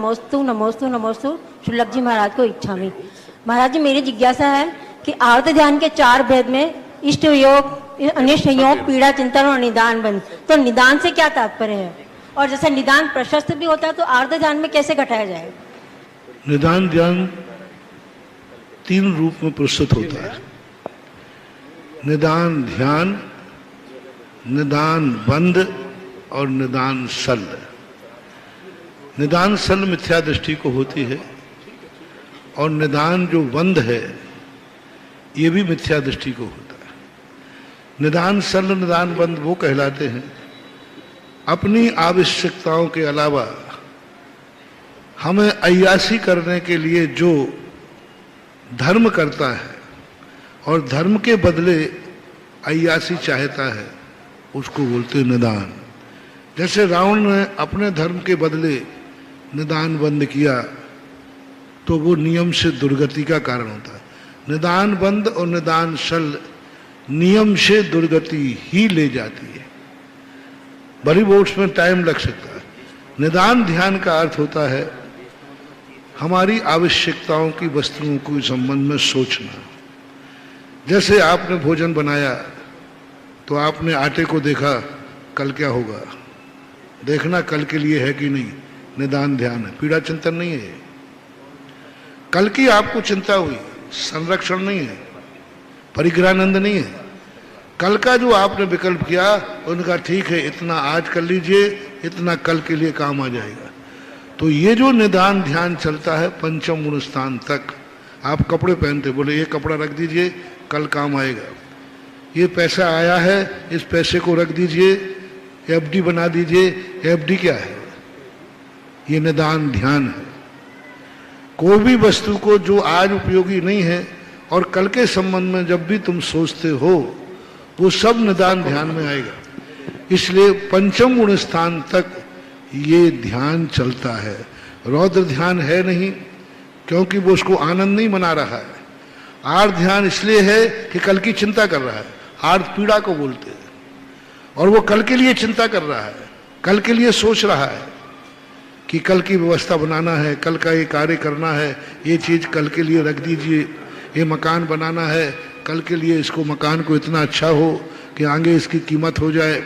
नमोस्तु नमोस्तु नमोस्तु शुल्लक जी महाराज को इच्छा में। महाराज जी, मेरी जिज्ञासा है कि आर्त ध्यान के 4 भेद में इष्ट योग, अनिष्ट योग, पीड़ा, चिंतन और निदान बंद, तो निदान से क्या तात्पर्य है? और जैसे निदान प्रशस्त भी होता है तो आर्त ध्यान में कैसे घटाया जाए? निदान ध्यान 3 रूप में प्रस्तुत होता है। निदान ध्यान, निदान बंद और निदान सल। निदान सल मिथ्या दृष्टि को होती है और निदान जो बंद है ये भी मिथ्या दृष्टि को होता है। निदान सल, निदान बंद वो कहलाते हैं अपनी आवश्यकताओं के अलावा हमें अय्यासी करने के लिए जो धर्म करता है और धर्म के बदले अय्यासी चाहता है उसको बोलते हैं निदान। जैसे रावण ने अपने धर्म के बदले निदान बंद किया तो वो नियम से दुर्गति का कारण होता है। निदान बंद और निदान सल नियम से दुर्गति ही ले जाती है। बड़ी बोर्ड्स में टाइम लग सकता है। निदान ध्यान का अर्थ होता है हमारी आवश्यकताओं की वस्तुओं के संबंध में सोचना। जैसे आपने भोजन बनाया तो आपने आटे को देखा, कल क्या होगा, देखना कल के लिए है कि नहीं, निदान ध्यान है। पीड़ा चिंतन नहीं है। कल की आपको चिंता हुई, संरक्षण नहीं है, परिग्रहानंद नहीं है। कल का जो आपने विकल्प किया उनका ठीक है, इतना आज कर लीजिए, इतना कल के लिए काम आ जाएगा। तो ये जो निदान ध्यान चलता है पंचम गुण स्थान तक। आप कपड़े पहनते, बोले ये कपड़ा रख दीजिए, कल काम आएगा। ये पैसा आया है, इस पैसे को रख दीजिए, एफडी बना दीजिए। एफडी क्या है? ये निदान ध्यान है। कोई भी वस्तु को जो आज उपयोगी नहीं है और कल के संबंध में जब भी तुम सोचते हो वो सब निदान ध्यान में आएगा। इसलिए पंचम गुण स्थान तक ये ध्यान चलता है। रौद्र ध्यान है नहीं, क्योंकि वो उसको आनंद नहीं मना रहा है। आर्त ध्यान इसलिए है कि कल की चिंता कर रहा है। आर्त पीड़ा को बोलते हैं और वो कल के लिए चिंता कर रहा है, कल के लिए सोच रहा है कि कल की व्यवस्था बनाना है, कल का ये कार्य करना है, ये चीज कल के लिए रख दीजिए, ये मकान बनाना है, कल के लिए इसको मकान को इतना अच्छा हो कि आगे इसकी कीमत हो जाए।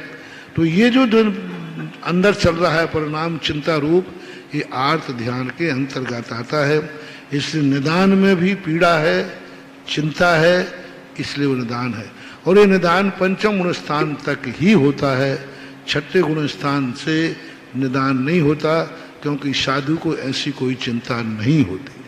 तो ये जो अंदर चल रहा है परिणाम चिंता रूप, ये आर्त ध्यान के अंतर्गत आता है। इसलिए निदान में भी पीड़ा है, चिंता है, इसलिए वो निदान है। और ये निदान पंचम गुण स्थान तक ही होता है। 6ठे गुण स्थान से निदान नहीं होता, क्योंकि साधु को ऐसी कोई चिंता नहीं होती।